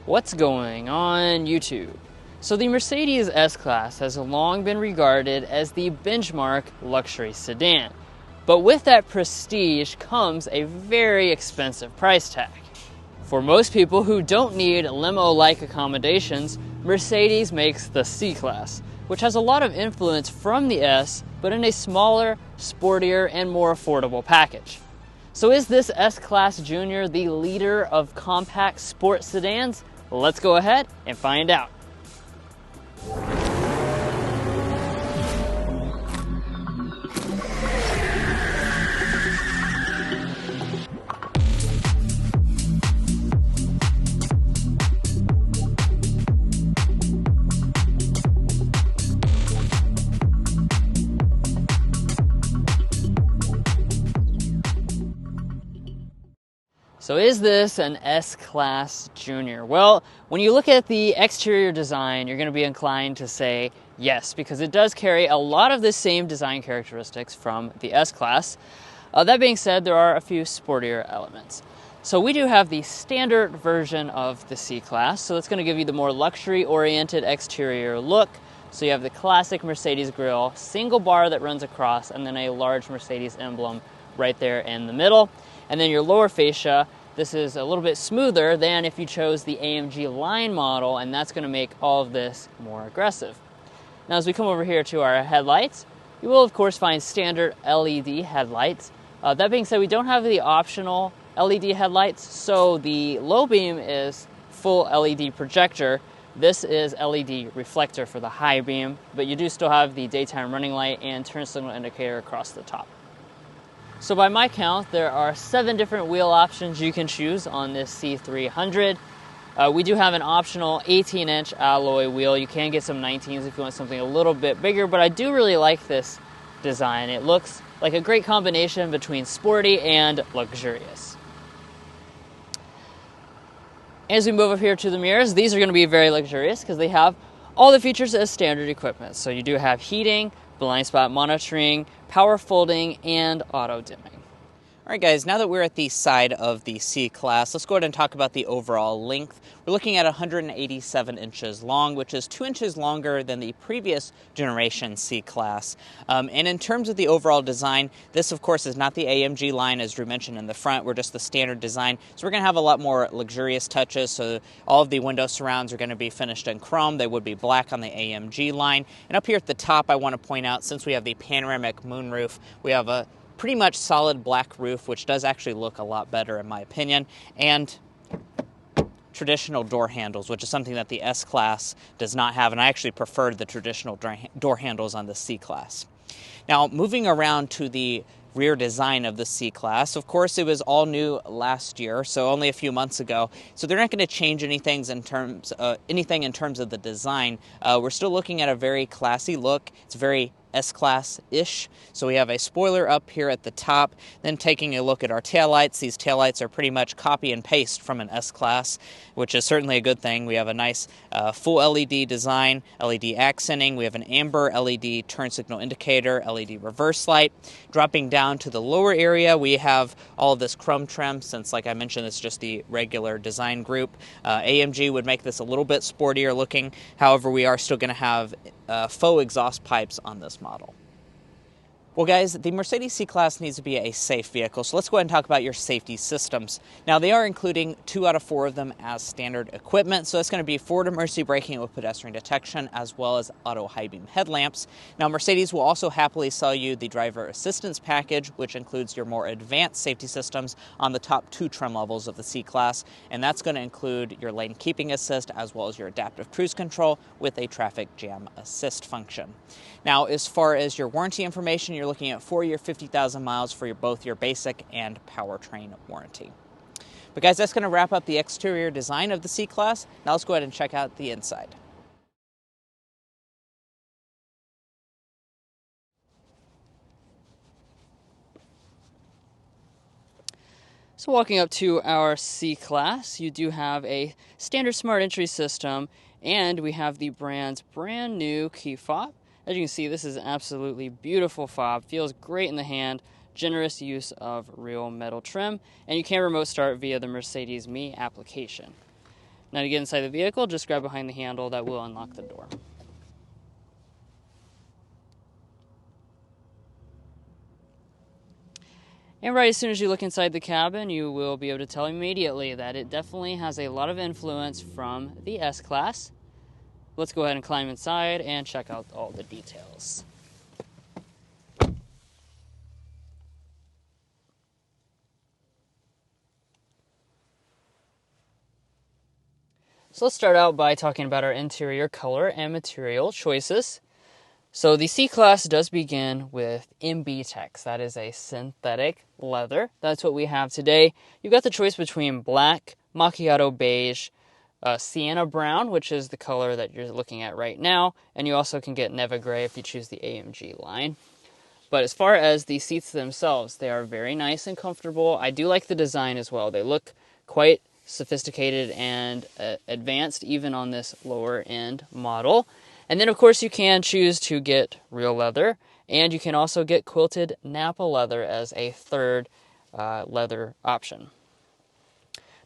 What's going on YouTube? So the Mercedes S-Class has long been regarded as the benchmark luxury sedan. But with that prestige comes a very expensive price tag. For most people who don't need limo-like accommodations, Mercedes makes the C-Class, which has a lot of influence from the S, but in a smaller, sportier, and more affordable package. So is this S-Class Junior the leader of compact sport sedans? Let's go ahead and find out. So is this an S-Class Junior? Well, when you look at the exterior design, you're going to be inclined to say yes, because it does carry a lot of the same design characteristics from the S-Class. That being said, there are a few sportier elements. So we do have the standard version of the C-Class, so that's going to give you the more luxury-oriented exterior look. So you have the classic Mercedes grille, single bar that runs across, and then a large Mercedes emblem right there in the middle. And then your lower fascia, this is a little bit smoother than if you chose the AMG line model, and that's going to make all of this more aggressive. Now as we come over here to our headlights, you will of course find standard LED headlights. That being said, we don't have the optional LED headlights, so the low beam is full LED projector. This is LED reflector for the high beam, but you do still have the daytime running light and turn signal indicator across the top. So by my count, there are 7 different wheel options you can choose on this C300. We do have an optional 18-inch alloy wheel. You can get some 19s if you want something a little bit bigger, but I do really like this design. It looks like a great combination between sporty and luxurious. As we move up here to the mirrors, these are going to be very luxurious because they have all the features as standard equipment. So you do have heating, blind spot monitoring, power folding, and auto dimming. All right, guys, now that we're at the side of the C-Class, let's go ahead and talk about the overall length. We're looking at 187 inches long, which is 2 inches longer than the previous generation C-Class. And in terms of the overall design, this, of course, is not the AMG line, as Drew mentioned in the front. We're just the standard design. So we're going to have a lot more luxurious touches. So all of the window surrounds are going to be finished in chrome. They would be black on the AMG line. And up here at the top, I want to point out, since we have the panoramic moonroof, we have a pretty much solid black roof, which does actually look a lot better in my opinion, and traditional door handles, which is something that the S-Class does not have, and I actually preferred the traditional door handles on the C-Class. Now, moving around to the rear design of the C-Class, of course it was all new last year, so only a few months ago, so they're not going to change anything in terms of the design. We're still looking at a very classy look. It's very S-Class-ish. So we have a spoiler up here at the top. Then taking a look at our taillights, these taillights are pretty much copy and paste from an S-Class, which is certainly a good thing. We have a nice full LED design, LED accenting. We have an amber LED turn signal indicator, LED reverse light. Dropping down to the lower area, we have all of this chrome trim, since, like I mentioned, it's just the regular design group. AMG would make this a little bit sportier looking. However, we are still going to have faux exhaust pipes on this model. Well, guys, the Mercedes C-Class needs to be a safe vehicle, so let's go ahead and talk about your safety systems. Now, they are including 2 out of 4 of them as standard equipment, so it's going to be forward emergency braking with pedestrian detection, as well as auto high beam headlamps. Now, Mercedes will also happily sell you the driver assistance package, which includes your more advanced safety systems on the top 2 trim levels of the C-Class, and that's going to include your lane keeping assist, as well as your adaptive cruise control with a traffic jam assist function. Now, as far as your warranty information, you're looking at 4-year, 50,000 miles for both your basic and powertrain warranty. But guys, that's going to wrap up the exterior design of the C-Class. Now let's go ahead and check out the inside. So walking up to our C-Class, you do have a standard smart entry system, and we have the brand's brand new key fob. As you can see, this is an absolutely beautiful fob, feels great in the hand, generous use of real metal trim, and you can remote start via the Mercedes Me application. Now to get inside the vehicle, just grab behind the handle. That will unlock the door. And right as soon as you look inside the cabin, you will be able to tell immediately that it definitely has a lot of influence from the S-Class. Let's go ahead and climb inside and check out all the details. So let's start out by talking about our interior color and material choices. So the C-Class does begin with MB-Tex. That is a synthetic leather. That's what we have today. You've got the choice between black, macchiato beige, sienna brown, which is the color that you're looking at right now, and you also can get Neva Gray if you choose the AMG line. But as far as the seats themselves, they are very nice and comfortable. I do like the design as well. They look quite sophisticated and advanced even on this lower end model. And then of course you can choose to get real leather, and you can also get quilted Napa leather as a third leather option.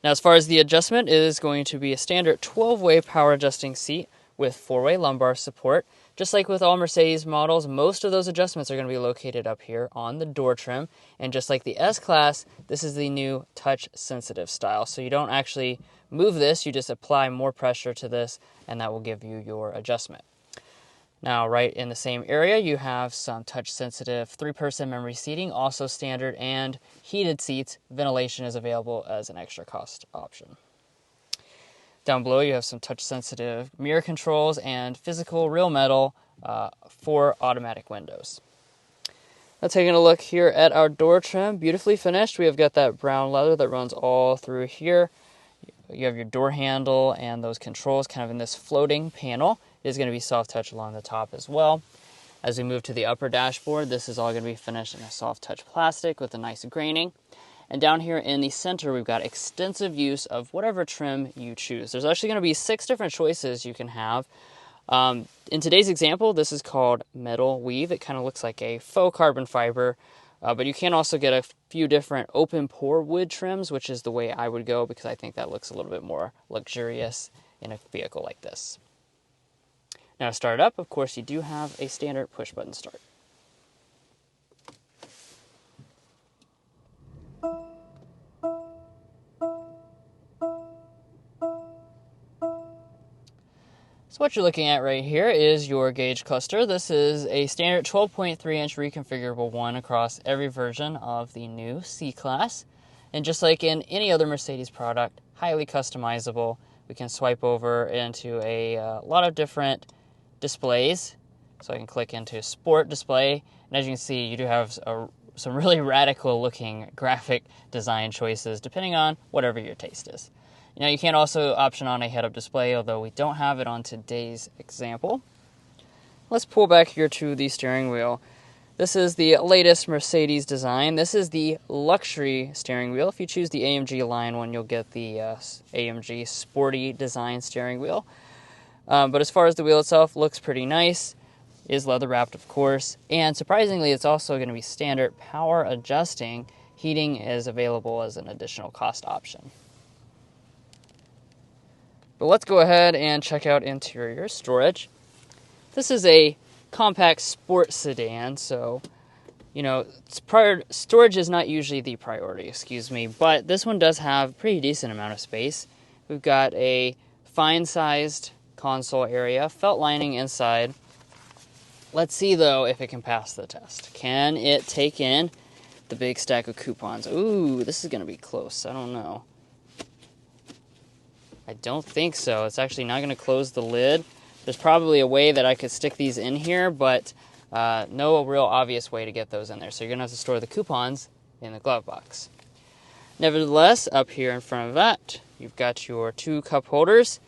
Now as far as the adjustment, it is going to be a standard 12-way power adjusting seat with 4-way lumbar support. Just like with all Mercedes models, most of those adjustments are going to be located up here on the door trim. And just like the S-Class, this is the new touch-sensitive style. So you don't actually move this, you just apply more pressure to this, and that will give you your adjustment. Now, right in the same area, you have some touch-sensitive 3-person memory seating, also standard, and heated seats. Ventilation is available as an extra cost option. Down below, you have some touch-sensitive mirror controls and physical real metal for automatic windows. Now, taking a look here at our door trim, beautifully finished. We have got that brown leather that runs all through here. You have your door handle and those controls kind of in this floating panel. It is going to be soft touch along the top as well. As we move to the upper dashboard, this is all going to be finished in a soft touch plastic with a nice graining. And down here in the center, we've got extensive use of whatever trim you choose. There's actually going to be 6 different choices you can have. In today's example, this is called metal weave. It kind of looks like a faux carbon fiber, but you can also get a few different open pore wood trims, which is the way I would go because I think that looks a little bit more luxurious in a vehicle like this. Now to start up, of course, you do have a standard push button start. So what you're looking at right here is your gauge cluster. This is a standard 12.3-inch reconfigurable one across every version of the new C-Class. And just like in any other Mercedes product, highly customizable. We can swipe over into a lot of different displays. So I can click into Sport Display. And as you can see, you do have some really radical looking graphic design choices depending on whatever your taste is. Now you can also option on a head-up display, although we don't have it on today's example. Let's pull back here to the steering wheel. This is the latest Mercedes design. This is the luxury steering wheel. If you choose the AMG line one, you'll get the AMG Sporty Design steering wheel. But as far as the wheel itself, looks pretty nice. It is leather wrapped, of course. And surprisingly, it's also going to be standard power adjusting. Heating is available as an additional cost option. But let's go ahead and check out interior storage. This is a compact sport sedan, so, storage is not usually the priority, but this one does have a pretty decent amount of space. We've got a fine-sized console area, felt lining inside. Let's see, though, if it can pass the test. Can it take in the big stack of coupons? Ooh, this is going to be close. I don't know. I don't think so. It's actually not going to close the lid. There's probably a way that I could stick these in here, but no real obvious way to get those in there. So you're going to have to store the coupons in the glove box. Nevertheless, up here in front of that, you've got your 2 cup holders.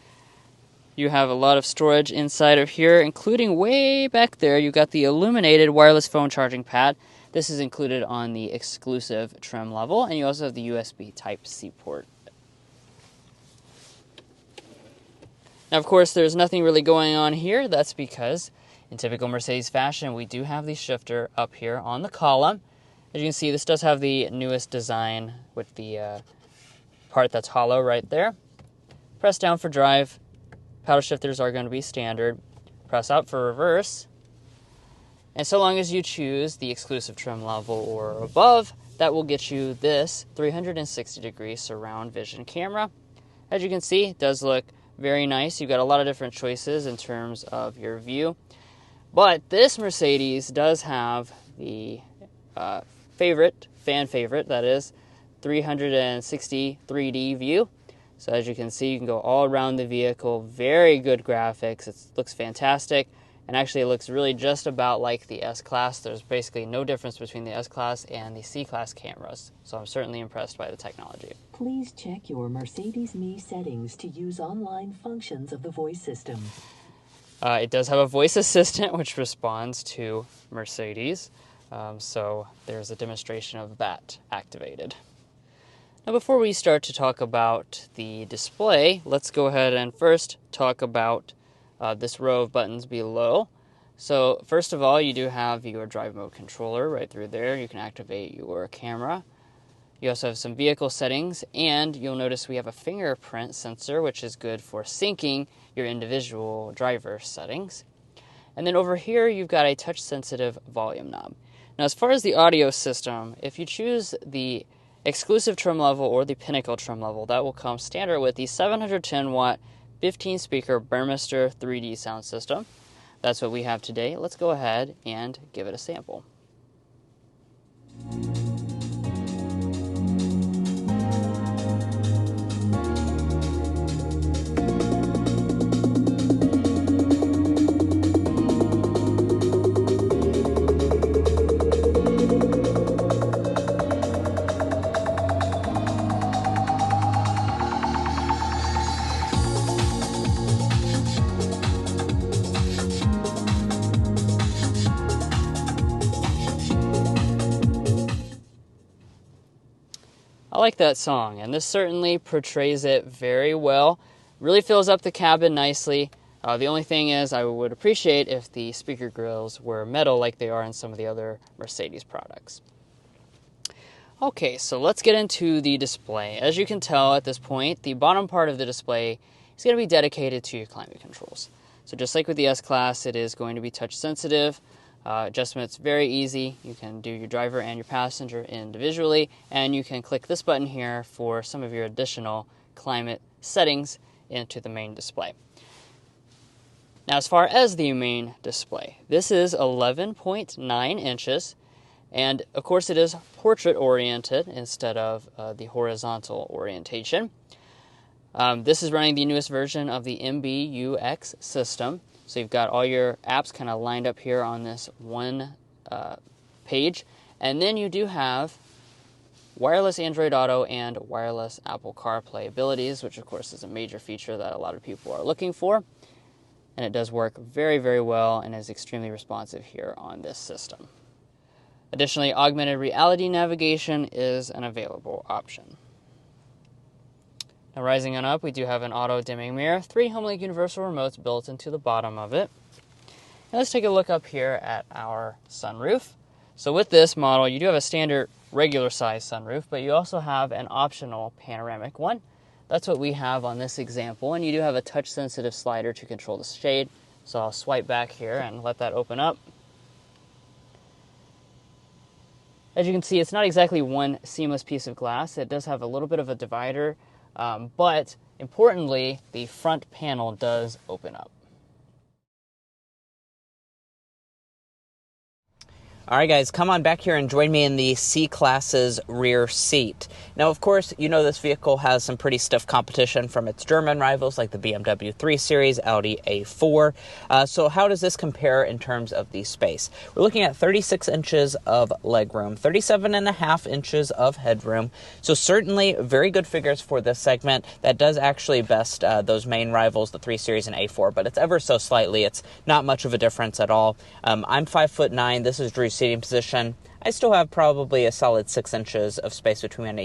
You have a lot of storage inside of here, including way back there, you've got the illuminated wireless phone charging pad. This is included on the exclusive trim level, and you also have the USB Type-C port. Now, of course, there's nothing really going on here. That's because, in typical Mercedes fashion, we do have the shifter up here on the column. As you can see, this does have the newest design with the part that's hollow right there. Press down for drive. Paddle shifters are going to be standard. Press up for reverse. And so long as you choose the exclusive trim level or above, that will get you this 360-degree surround vision camera. As you can see, it does look very nice. You've got a lot of different choices in terms of your view. But this Mercedes does have the fan favorite, that is, 360 3D view. So as you can see, you can go all around the vehicle. Very good graphics. It looks fantastic. And actually, it looks really just about like the S-Class. There's basically no difference between the S-Class and the C-Class cameras. So I'm certainly impressed by the technology. Please check your Mercedes Me settings to use online functions of the voice system. It does have a voice assistant which responds to Mercedes. So there's a demonstration of that activated. Now before we start to talk about the display, let's go ahead and first talk about this row of buttons below. So first of all, you do have your drive mode controller right through there. You can activate your camera. You also have some vehicle settings, and you'll notice we have a fingerprint sensor, which is good for syncing your individual driver settings. And then over here, you've got a touch-sensitive volume knob. Now, as far as the audio system, if you choose the exclusive trim level or the pinnacle trim level, that will come standard with the 710-watt 15-speaker Burmester 3D sound system. That's what we have today. Let's go ahead and give it a sample. I like that song, and this certainly portrays it very well. Really fills up the cabin nicely. The only thing is, I would appreciate if the speaker grills were metal like they are in some of the other Mercedes products. Okay, so let's get into the display. As you can tell at this point, the bottom part of the display is going to be dedicated to your climate controls. So just like with the S-Class, it is going to be touch sensitive. Adjustments very easy. You can do your driver and your passenger individually, and you can click this button here for some of your additional climate settings into the main display. Now, as far as the main display, this is 11.9 inches, and of course it is portrait oriented instead of the horizontal orientation. This is running the newest version of the MBUX system. So you've got all your apps kind of lined up here on this one page. And then you do have wireless Android Auto and wireless Apple CarPlay abilities, which of course is a major feature that a lot of people are looking for. And it does work very, very well and is extremely responsive here on this system. Additionally, augmented reality navigation is an available option. Now, rising on up, we do have an auto-dimming mirror, 3 HomeLink universal remotes built into the bottom of it. Now let's take a look up here at our sunroof. So with this model, you do have a standard regular size sunroof, but you also have an optional panoramic one. That's what we have on this example, and you do have a touch-sensitive slider to control the shade. So I'll swipe back here and let that open up. As you can see, it's not exactly one seamless piece of glass. It does have a little bit of a divider. But importantly, the front panel does open up. All right, guys, come on back here and join me in the C-Class's rear seat. Now, of course, you know this vehicle has some pretty stiff competition from its German rivals like the BMW 3 Series, Audi A4. So how does this compare in terms of the space? We're looking at 36 inches of legroom, 37.5 inches of headroom. So certainly very good figures for this segment. That does actually best those main rivals, the 3 Series and A4, but it's ever so slightly. It's not much of a difference at all. I'm 5'9". This is Drew's seating position. I still have probably a solid 6 inches of space between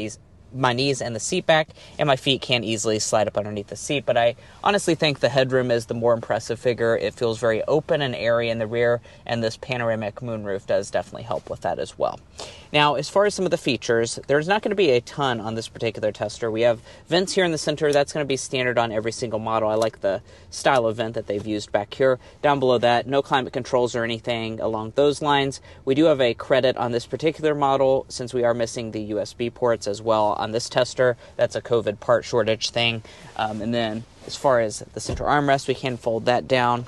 my knees and the seat back, and my feet can easily slide up underneath the seat. But I honestly think the headroom is the more impressive figure. It feels very open and airy in the rear, and this panoramic moonroof does definitely help with that as well. Now, as far as some of the features, there's not going to be a ton on this particular tester. We have vents here in the center. That's going to be standard on every single model. I like the style of vent that they've used back here. Down below that, no climate controls or anything along those lines. We do have a credit on this particular model since we are missing the USB ports as well on this tester. That's a COVID part shortage thing. And then as far as the center armrest, we can fold that down.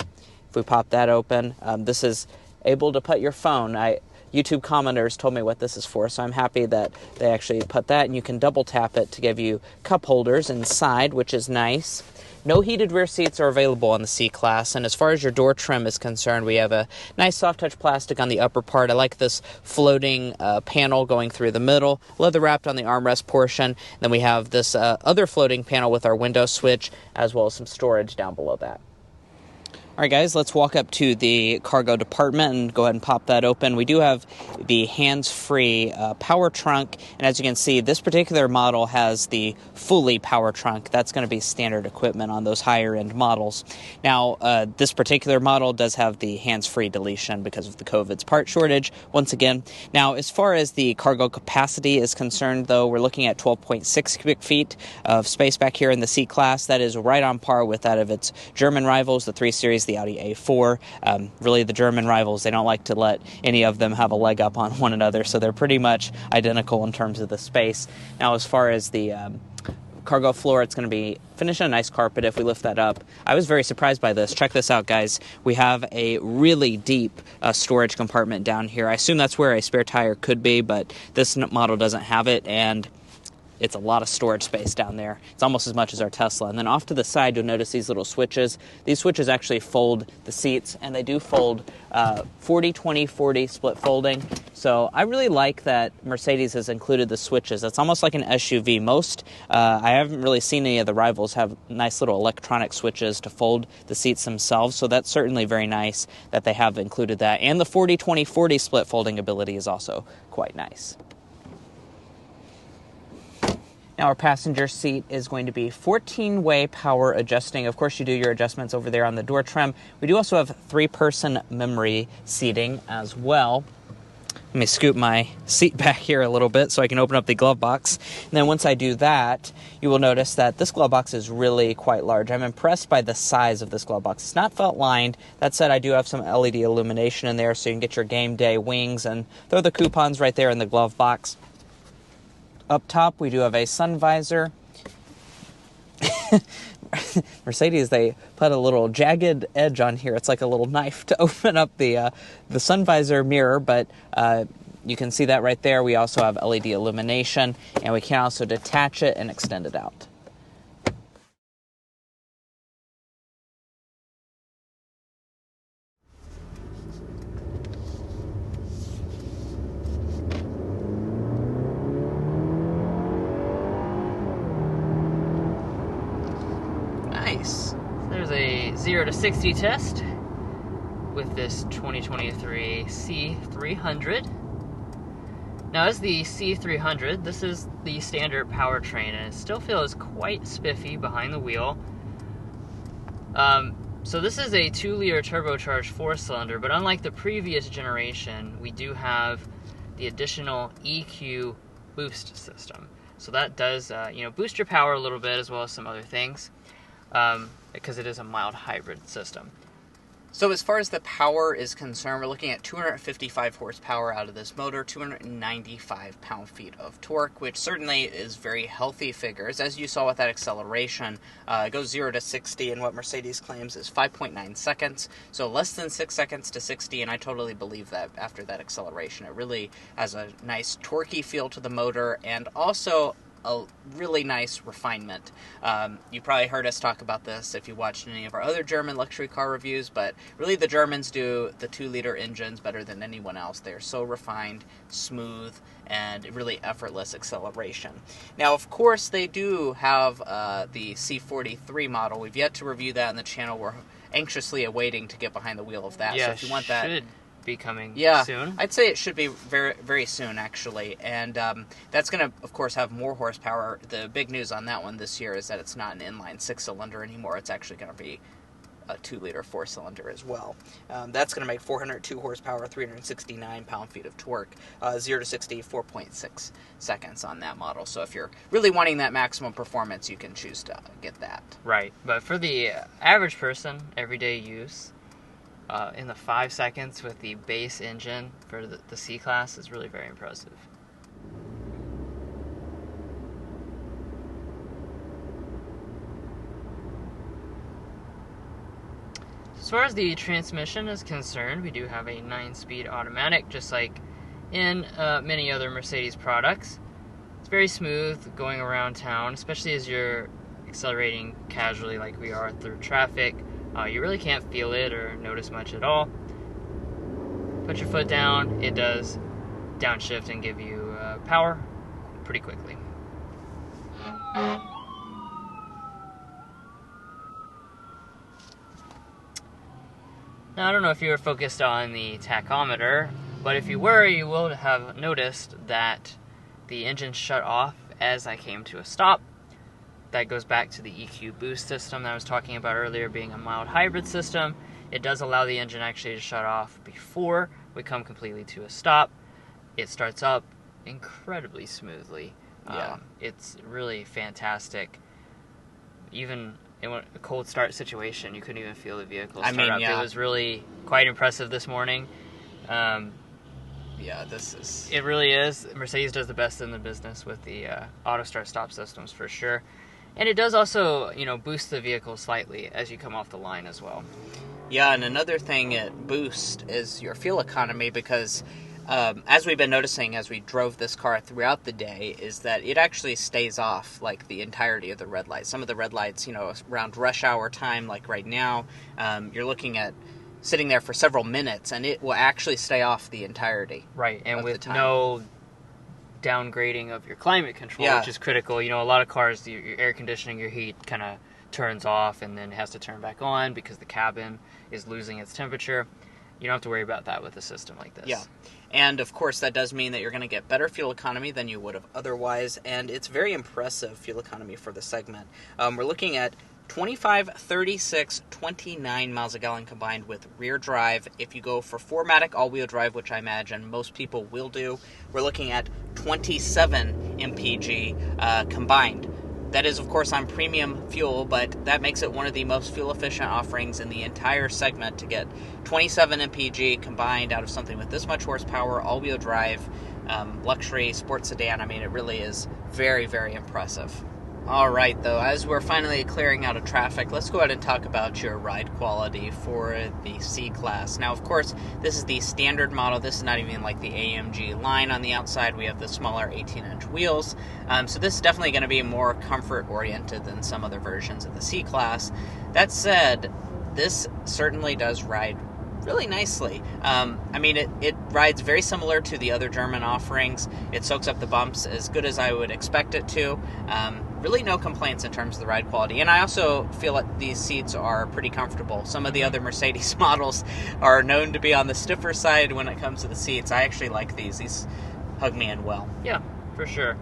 If we pop that open, this is able to put your phone. YouTube commenters told me what this is for, so I'm happy that they actually put that, and you can double tap it to give you cup holders inside, which is nice. No heated rear seats are available on the C-Class, and as far as your door trim is concerned, we have a nice soft touch plastic on the upper part. I like this floating panel going through the middle, leather wrapped on the armrest portion. Then we have this other floating panel with our window switch, as well as some storage down below that. All right, guys, let's walk up to the cargo department and go ahead and pop that open. We do have the hands-free power trunk, and as you can see, this particular model has the fully power trunk. That's going to be standard equipment on those higher-end models. Now, this particular model does have the hands-free deletion because of the COVID's part shortage, once again. Now, as far as the cargo capacity is concerned, though, we're looking at 12.6 cubic feet of space back here in the C-Class. That is right on par with that of its German rivals, the 3 Series, the Audi A4. Really, the German rivals, they don't like to let any of them have a leg up on one another, so they're pretty much identical in terms of the space. Now, as far as the cargo floor, it's going to be finished in a nice carpet if we lift that up. I was very surprised by this. Check this out, guys. We have a really deep storage compartment down here. I assume that's where a spare tire could be, but this model doesn't have it, and it's a lot of storage space down there. It's almost as much as our Tesla. And then off to the side, you'll notice these little switches. These switches actually fold the seats, and they do fold 40-20-40 split folding. So I really like that Mercedes has included the switches. It's almost like an SUV. Most, I haven't really seen any of the rivals have nice little electronic switches to fold the seats themselves. So that's certainly very nice that they have included that. And the 40-20-40 split folding ability is also quite nice. Now, our passenger seat is going to be 14-way power adjusting. Of course, you do your adjustments over there on the door trim. We do also have 3-person memory seating as well. Let me scoot my seat back here a little bit so I can open up the glove box. And then once I do that, you will notice that this glove box is really quite large. I'm impressed by the size of this glove box. It's not felt lined. That said, I do have some LED illumination in there so you can get your game day wings and throw the coupons right there in the glove box. Up top, we do have a sun visor. Mercedes, they put a little jagged edge on here. It's like a little knife to open up the sun visor mirror, but you can see that right there. We also have LED illumination, and we can also detach it and extend it out. Nice. There's a 0 to 60 test with this 2023 C300. Now, as the C300, this is the standard powertrain, and it still feels quite spiffy behind the wheel. So this is a 2-liter turbocharged 4-cylinder, but unlike the previous generation, we do have the additional EQ boost system. So that does, boost your power a little bit, as well as some other things, because it is a mild hybrid system. So as far as the power is concerned, we're looking at 255 horsepower out of this motor, 295 pound-feet of torque, which certainly is very healthy figures. As you saw with that acceleration, it goes 0 to 60, and what Mercedes claims is 5.9 seconds, so less than 6 seconds to 60, and I totally believe that after that acceleration. It really has a nice torquey feel to the motor, and also a really nice refinement. You probably heard us talk about this if you watched any of our other German luxury car reviews, but really the Germans do the 2-liter engines better than anyone else. They're so refined, smooth, and really effortless acceleration. Now, of course, they do have the C43 model. We've yet to review that on the channel. We're anxiously awaiting to get behind the wheel of that. Yeah, so if you want that, be coming Yeah, soon. I'd say it should be very, very soon, actually. And that's going to, of course, have more horsepower. The big news on that one this year is that it's not an inline six-cylinder anymore. It's actually going to be a 2-liter four-cylinder as well. That's going to make 402 horsepower, 369 pound-feet of torque, 0 to 60, 4.6 seconds on that model. So if you're really wanting that maximum performance, you can choose to get that. Right, but for the average person, everyday use, in the 5 seconds with the base engine for the C-Class is really very impressive. As far as the transmission is concerned, we do have a 9-speed automatic, just like in many other Mercedes products. It's very smooth going around town, especially as you're accelerating casually like we are through traffic. You really can't feel it or notice much at all. Put your foot down, it does downshift and give you power pretty quickly. Now, I don't know if you were focused on the tachometer, but if you were, you will have noticed that the engine shut off as I came to a stop. That goes back to the EQ boost system that I was talking about earlier, being a mild hybrid system. It does allow the engine actually to shut off before we come completely to a stop. It starts up incredibly smoothly. Yeah. It's really fantastic. Even in a cold start situation, you couldn't even feel the vehicle start up. Yeah. It was really quite impressive this morning. Yeah, this is... It really is. Mercedes does the best in the business with the auto start stop systems for sure. And it does also, boost the vehicle slightly as you come off the line as well. Yeah, and another thing it boosts is your fuel economy because as we've been noticing as we drove this car throughout the day is that it actually stays off like the entirety of the red lights. Some of the red lights, around rush hour time, like right now, you're looking at sitting there for several minutes and it will actually stay off the entirety. Right, and of with the time. no downgrading of your climate control, which is critical. A lot of cars, your air conditioning, your heat kind of turns off and then has to turn back on because the cabin is losing its temperature. You don't have to worry about that with a system like this. Yeah, and of course that does mean that you're going to get better fuel economy than you would have otherwise, and it's very impressive fuel economy for the segment. We're looking at 25, 36, 29 miles a gallon combined with rear drive. If you go for 4MATIC all-wheel drive, which I imagine most people will do, we're looking at 27 mpg combined. That is, of course, on premium fuel, but that makes it one of the most fuel-efficient offerings in the entire segment to get 27 mpg combined out of something with this much horsepower, all-wheel drive, luxury, sports sedan. I mean, it really is very, very impressive. All right, though, as we're finally clearing out of traffic, let's go ahead and talk about your ride quality for the C-Class. Now, of course, this is the standard model. This is not even like the AMG line on the outside. We have the smaller 18-inch wheels. So this is definitely going to be more comfort-oriented than some other versions of the C-Class. That said, this certainly does ride really nicely. It rides very similar to the other German offerings. It soaks up the bumps as good as I would expect it to. Really no complaints in terms of the ride quality. And I also feel like these seats are pretty comfortable. Some of the other Mercedes models are known to be on the stiffer side when it comes to the seats. I actually like these. These hug me in well. Yeah, for sure.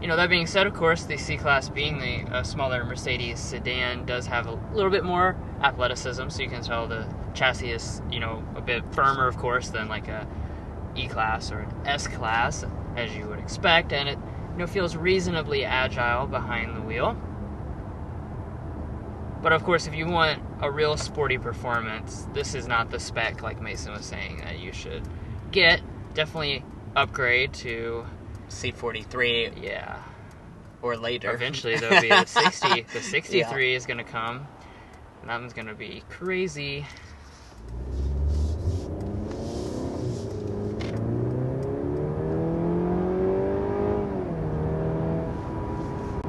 That being said, of course, the C-Class being the smaller Mercedes sedan does have a little bit more athleticism, so you can tell the chassis is, a bit firmer, of course, than like a E-Class or an S-Class, as you would expect, and it feels reasonably agile behind the wheel. But of course, if you want a real sporty performance, this is not the spec, like Mason was saying, that you should get. Definitely upgrade to C43. Yeah. Or later. Eventually, there'll be the 60. The 63 is going to come. And that one's going to be crazy.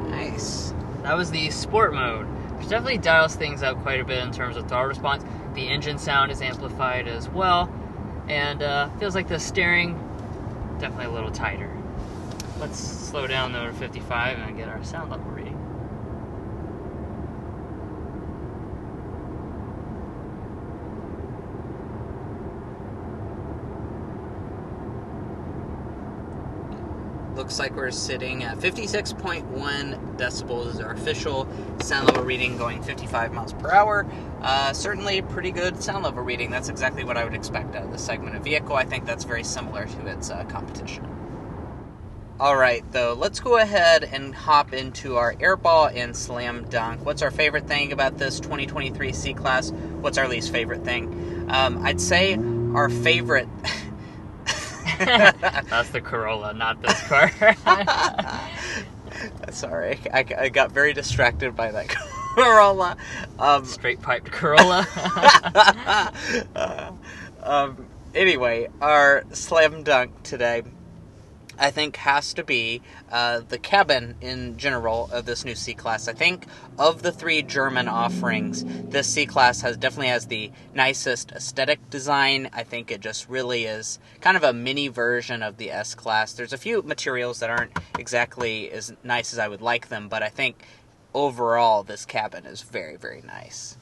Nice. That was the sport mode, which definitely dials things up quite a bit in terms of throttle response. The engine sound is amplified as well. And feels like the steering, definitely a little tighter. Let's slow down though to 55 and get our sound level reading. looks like we're sitting at 56.1 decibels is our official sound level reading, going 55 miles per hour. Certainly pretty good sound level reading. That's exactly what I would expect out of this segment of vehicle. I think that's very similar to its competition. Alright, though, let's go ahead and hop into our airball and slam dunk. What's our favorite thing about this 2023 C-Class? What's our least favorite thing? I'd say our favorite... That's the Corolla, not this car. Sorry, I got very distracted by that Corolla. Straight piped Corolla. Anyway, our slam dunk today, I think, has to be the cabin in general of this new C-Class. I think of the three German offerings, this C-Class definitely has the nicest aesthetic design. I think it just really is kind of a mini version of the S-Class. There's a few materials that aren't exactly as nice as I would like them, but I think overall this cabin is very, very nice.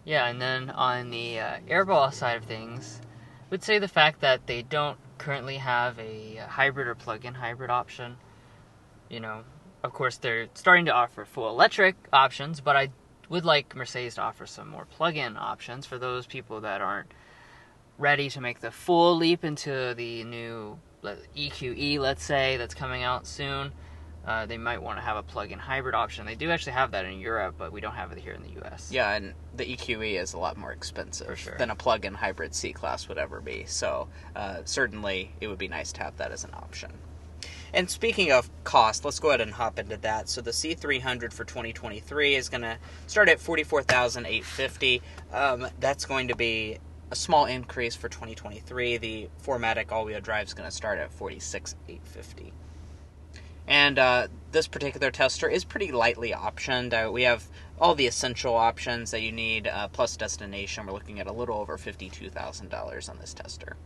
Yeah, and then on the airball side of things, I would say the fact that they don't currently have a hybrid or plug-in hybrid option. You know, of course they're starting to offer full electric options, but I would like Mercedes to offer some more plug-in options for those people that aren't ready to make the full leap into the new EQE, let's say, that's coming out soon. They might want to have a plug-in hybrid option. They do actually have that in Europe, but we don't have it here in the US. Yeah, and the EQE is a lot more expensive than a plug-in hybrid C-Class would ever be. So certainly it would be nice to have that as an option. And speaking of cost, let's go ahead and hop into that. So the C300 for 2023 is going to start at $44,850. That's going to be a small increase for 2023. The 4MATIC all-wheel drive is going to start at $46,850. And this particular tester is pretty lightly optioned. We have all the essential options that you need, plus destination. We're looking at a little over $52,000 on this tester.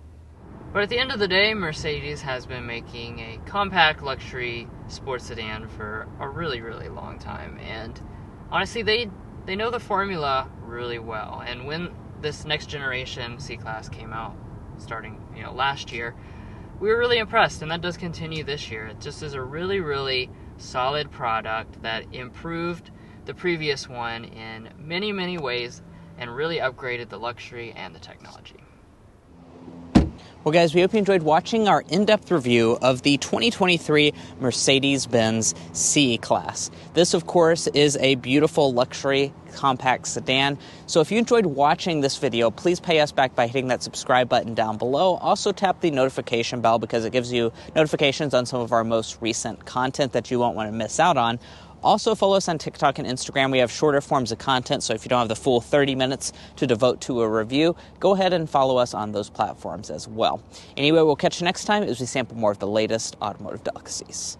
But at the end of the day, Mercedes has been making a compact luxury sports sedan for a really, really long time. And honestly, they know the formula really well. And when this next generation C-Class came out, starting last year, we were really impressed, and that does continue this year. It just is a really, really solid product that improved the previous one in many, many ways and really upgraded the luxury and the technology. Well, guys, we hope you enjoyed watching our in-depth review of the 2023 Mercedes-Benz C-Class. This, of course, is a beautiful luxury compact sedan. So if you enjoyed watching this video, please pay us back by hitting that subscribe button down below. Also tap the notification bell because it gives you notifications on some of our most recent content that you won't want to miss out on. Also, follow us on TikTok and Instagram. We have shorter forms of content, so if you don't have the full 30 minutes to devote to a review, go ahead and follow us on those platforms as well. Anyway, we'll catch you next time as we sample more of the latest automotive delicacies.